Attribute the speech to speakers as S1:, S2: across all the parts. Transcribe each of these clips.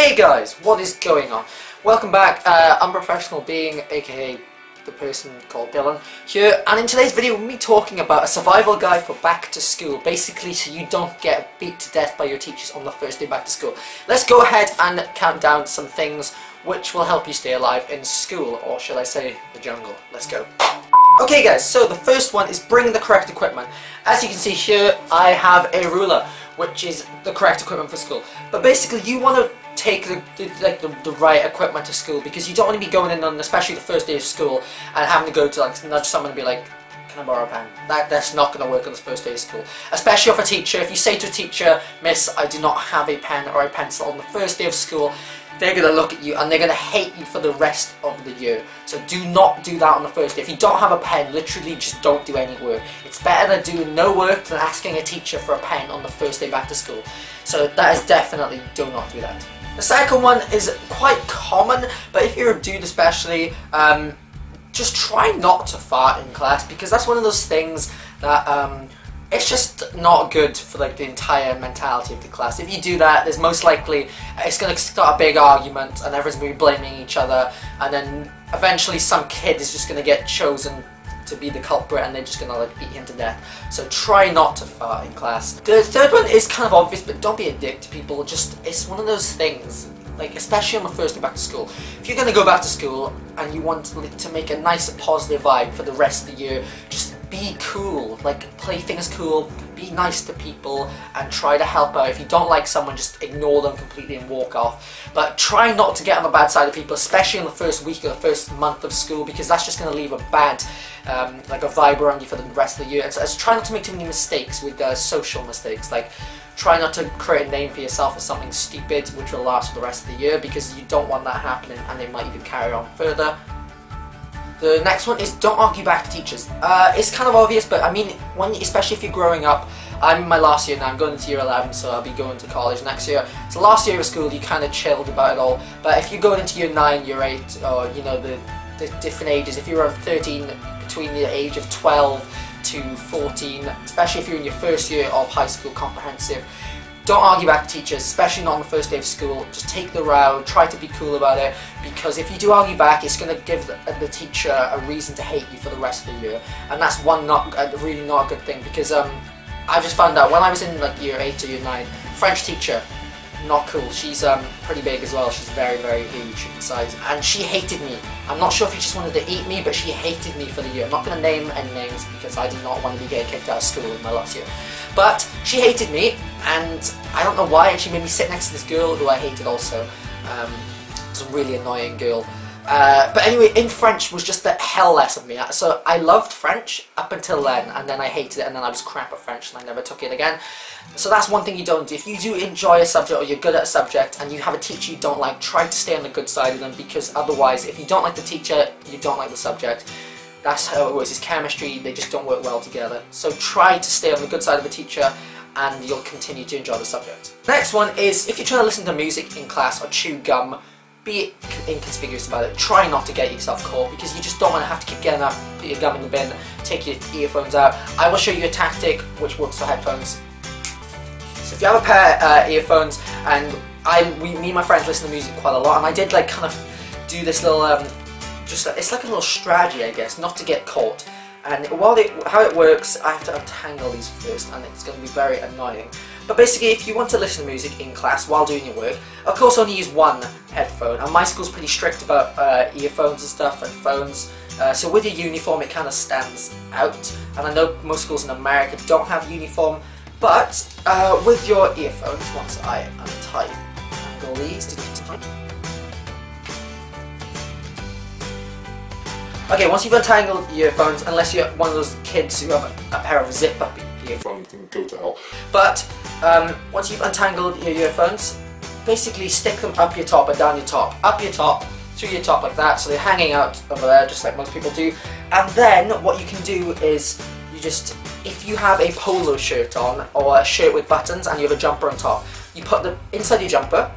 S1: Hey guys, what is going on? Welcome back, Unprofessional Being, aka the person called Dylan, here, and in today's video we'll be talking about a survival guide for back to school, basically so you don't get beat to death by your teachers on the first day back to school. Let's go ahead and count down some things which will help you stay alive in school, or shall I say the jungle. Let's go. Okay guys, so the first one is bring the correct equipment. As you can see here, I have a ruler, which is the correct equipment for school. But basically you want to take the right equipment to school, because you don't want to be going in on, especially the first day of school, and having to go to nudge someone and be like, can I borrow a pen? That's not going to work on the first day of school. Especially if a teacher, if you say to a teacher, Miss, I do not have a pen or a pencil on the first day of school, they're going to look at you and they're going to hate you for the rest of the year. So do not do that on the first day. If you don't have a pen, literally just don't do any work. It's better to do no work than asking a teacher for a pen on the first day back to school. So that is definitely, do not do that. The second one is quite common, but if you're a dude especially, just try not to fart in class, because that's one of those things that it's just not good for the entire mentality of the class. If you do that, there's most likely it's going to start a big argument and everyone's going to be blaming each other, and then eventually some kid is just going to get chosen to be the culprit and they're just going to beat him to death. So try not to fart in class. The third one is kind of obvious, but don't be a dick to people. It's one of those things, especially on the first day back to school. If you're going to go back to school and you want to make a nice positive vibe for the rest of the year, just be cool, play things cool, be nice to people and try to help out. If you don't like someone, just ignore them completely and walk off. But try not to get on the bad side of people, especially in the first week or the first month of school, because that's just going to leave a bad a vibe around you for the rest of the year. And so try not to make too many mistakes with social mistakes, try not to create a name for yourself as something stupid which will last for the rest of the year, because you don't want that happening and they might even carry on further. The next one is don't argue back to teachers. It's kind of obvious, but I mean, especially if you're growing up. I'm in my last year now, I'm going into year 11, so I'll be going to college next year. So last year of school, you kind of chilled about it all. But if you're going into year 9, year 8, or the different ages, if you're 13, between the age of 12 to 14, especially if you're in your first year of high school comprehensive, don't argue back to teachers, especially not on the first day of school. Just take the row, try to be cool about it, because if you do argue back, it's going to give the teacher a reason to hate you for the rest of the year, and that's really not a good thing, because I just found out when I was in year 8 or year 9, French teacher, not cool. She's pretty big as well. She's very, very huge in size, and she hated me. I'm not sure if she just wanted to eat me, but she hated me for the year. I'm not going to name any names because I did not want to be getting kicked out of school in my last year. But she hated me, and I don't know why, and she made me sit next to this girl who I hated also. It was a really annoying girl. But anyway, in French was just the hell less of me. So I loved French up until then, and then I hated it, and then I was crap at French and I never took it again. So that's one thing you don't do. If you do enjoy a subject or you're good at a subject and you have a teacher you don't like, try to stay on the good side of them, because otherwise, if you don't like the teacher, you don't like the subject. That's how it works. It's chemistry, they just don't work well together. So try to stay on the good side of a teacher and you'll continue to enjoy the subject. Next one is, if you're trying to listen to music in class or chew gum, be inconspicuous about it. Try not to get yourself caught, because you just don't want to have to keep getting up, put your gum in the bin, take your earphones out. I will show you a tactic which works for headphones. So if you have a pair of earphones, and me and my friends listen to music quite a lot, and I did kind of do this little, it's like a little strategy, I guess, not to get caught. And how it works, I have to untangle these first, and it's going to be very annoying. But basically, if you want to listen to music in class while doing your work, of course only use one headphone, and my school's pretty strict about earphones and stuff, and phones, so with your uniform it kind of stands out, and I know most schools in America don't have uniform, but with your earphones, once I untangle these, okay, once you've untangled your earphones, unless you're one of those kids who have a pair of zip-up earphones, can go to hell. But once you've untangled your earphones, basically stick them up your top or down your top. Up your top, through your top like that, so they're hanging out over there just like most people do. And then what you can do is, if you have a polo shirt on, or a shirt with buttons, and you have a jumper on top, you put them inside your jumper,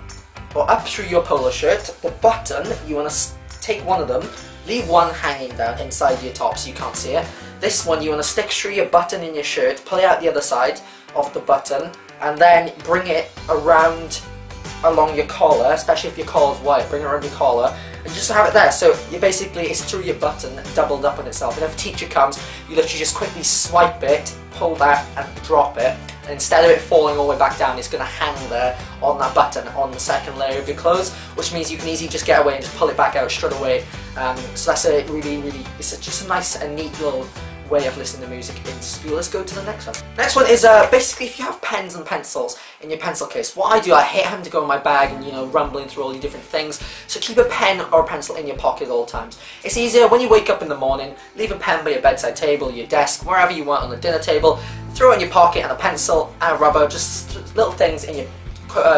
S1: or up through your polo shirt. The button, you want to take one of them, leave one hanging down inside your top so you can't see it. This one you want to stick through your button in your shirt, pull it out the other side of the button, and then bring it around along your collar, especially if your collar's white, bring it around your collar, and just have it there. So you basically, it's through your button, doubled up on itself. And if a teacher comes, you literally just quickly swipe it, pull that, and drop it. And instead of it falling all the way back down, it's going to hang there on that button on the second layer of your clothes, which means you can easily just get away and just pull it back out straight away. So that's a really, it's just a nice and neat little way of listening to music in school. Let's go to the next one. Next one is basically if you have pens and pencils in your pencil case. What I do, I hate having to go in my bag and, you know, rumbling through all the different things. So keep a pen or a pencil in your pocket at all times. It's easier when you wake up in the morning, leave a pen by your bedside table, your desk, wherever you want on the dinner table, throw it in your pocket, and a pencil and a rubber, just little things in your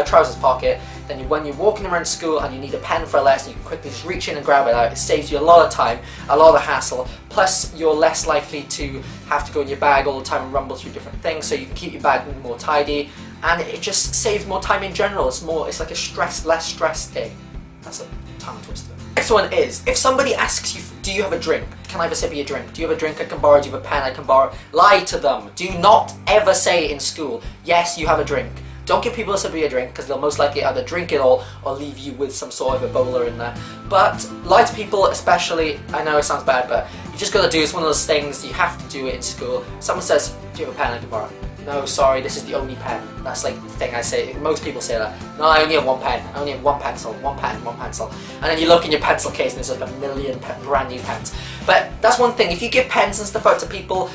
S1: trousers pocket. Then when you're walking around school and you need a pen for a lesson, you can quickly just reach in and grab it out. It saves you a lot of time, a lot of hassle, plus you're less likely to have to go in your bag all the time and rumble through different things, so you can keep your bag more tidy, and it just saves more time in general. It's like a less stress day. That's a tongue twister. Next one is, if somebody asks you, do you have a drink? Can I have a sip of your drink? Do you have a drink I can borrow? Do you have a pen I can borrow? Lie to them. Do not ever say in school, yes, you have a drink. Don't give people a sip of your drink, because they'll most likely either drink it all or leave you with some sort of Ebola in there. But lie to people, especially, I know it sounds bad, but you just gotta do it. It's one of those things, you have to do it in school. Someone says, do you have a pen I can borrow? No, sorry, this is the only pen. That's like the thing I say. Most people say that. No, I only have one pen. I only have one pencil, one pen, one pencil. And then you look in your pencil case and there's like a million brand new pens. But that's one thing. If you give pens and stuff out to people,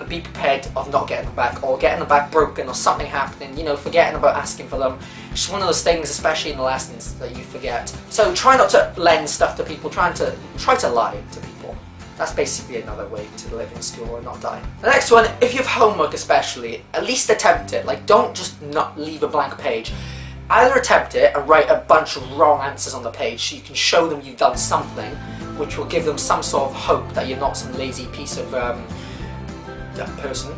S1: be prepared of not getting them back, or getting them back broken, or something happening. You know, forgetting about asking for them. It's just one of those things, especially in the lessons, that you forget. So try not to lend stuff to people. Try to lie to people. That's basically another way to live in school and not die. The next one, if you have homework especially, at least attempt it. Like, don't just not leave a blank page. Either attempt it and write a bunch of wrong answers on the page so you can show them you've done something, which will give them some sort of hope that you're not some lazy piece of person.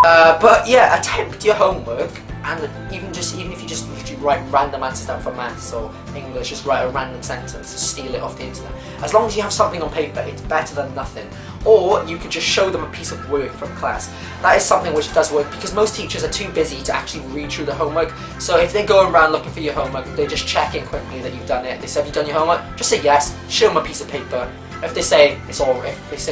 S1: But yeah, attempt your homework, and even if you just literally write random answers down for maths or English, just write a random sentence, steal it off the internet. As long as you have something on paper, it's better than nothing. Or you could just show them a piece of work from class. That is something which does work, because most teachers are too busy to actually read through the homework. So if they go around looking for your homework, they just check in quickly that you've done it. They say, have you done your homework? Just say yes, show them a piece of paper. If they say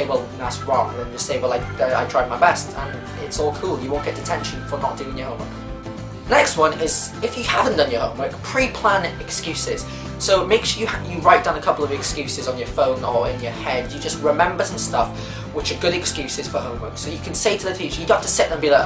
S1: well, that's wrong, then just say, well, I tried my best, and it's all cool. You won't get detention for not doing your homework. Next one is, if you haven't done your homework, pre-plan excuses. So make sure you write down a couple of excuses on your phone or in your head. You just remember some stuff which are good excuses for homework. So you can say to the teacher, you don't have to sit there and be like,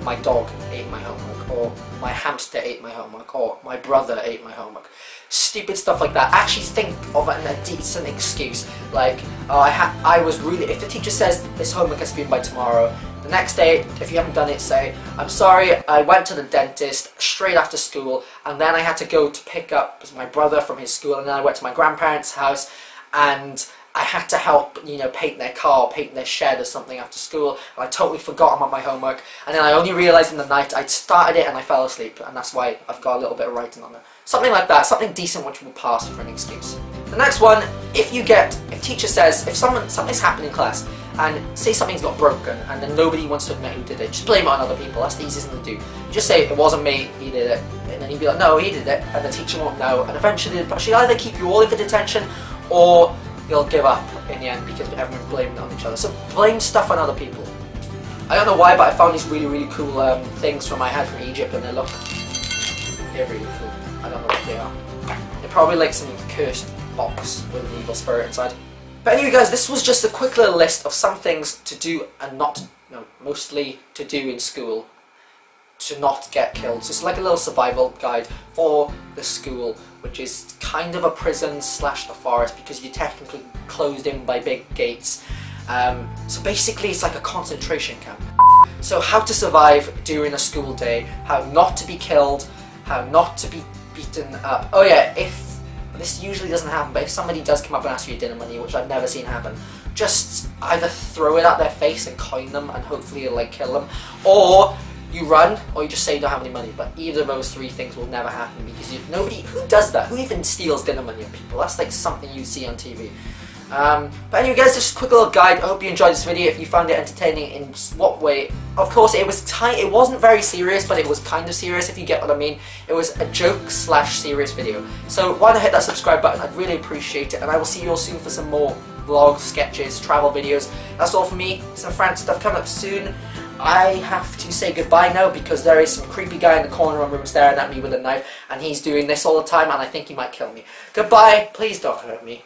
S1: my dog ate my homework, or my hamster ate my homework, or my brother ate my homework. Stupid stuff like that. Actually think of a decent excuse. Like, if the teacher says this homework has to be in by tomorrow, the next day, if you haven't done it, say, I'm sorry, I went to the dentist straight after school, and then I had to go to pick up my brother from his school, and then I went to my grandparents' house, and I had to help, you know, paint their car, paint their shed or something after school, and I totally forgot about my homework, and then I only realised in the night I'd started it and I fell asleep, and that's why I've got a little bit of writing on it. Something like that, something decent which will pass for an excuse. The next one, if teacher says, if something's happened in class, and say something's got broken, and then nobody wants to admit who did it, just blame it on other people. That's the easiest thing to do. You just say, it wasn't me, he did it, and then you'd be like, no, he did it, and the teacher won't know, and eventually she'll either keep you all in for detention, or they'll give up in the end because everyone's blaming it on each other. So blame stuff on other people. I don't know why, but I found these really, really cool things from I had from Egypt, and they're really cool. I don't know what they are. They're probably like some cursed box with an evil spirit inside. But anyway guys, this was just a quick little list of some things to do and mostly to do in school to not get killed. So it's like a little survival guide for the school, which is kind of a prison slash the forest, because you're technically closed in by big gates. So basically it's like a concentration camp. So how to survive during a school day, how not to be killed, how not to be beaten up. Oh yeah, this usually doesn't happen, but if somebody does come up and ask for your dinner money, which I've never seen happen, just either throw it at their face and coin them, and hopefully it'll like kill them, or you run, or you just say you don't have any money. But either of those three things will never happen, because who does that? Who even steals dinner money of people? That's like something you see on TV. But anyway guys, just a quick little guide. I hope you enjoyed this video. If you found it entertaining, in what way? Of course it was it wasn't very serious, but it was kind of serious, if you get what I mean. It was a joke slash serious video. So why not hit that subscribe button? I'd really appreciate it, and I will see you all soon for some more vlogs, sketches, travel videos. That's all for me. Some France stuff coming up soon. I have to say goodbye now because there is some creepy guy in the corner of my room staring at me with a knife, and he's doing this all the time, and I think he might kill me. Goodbye, please don't hurt me.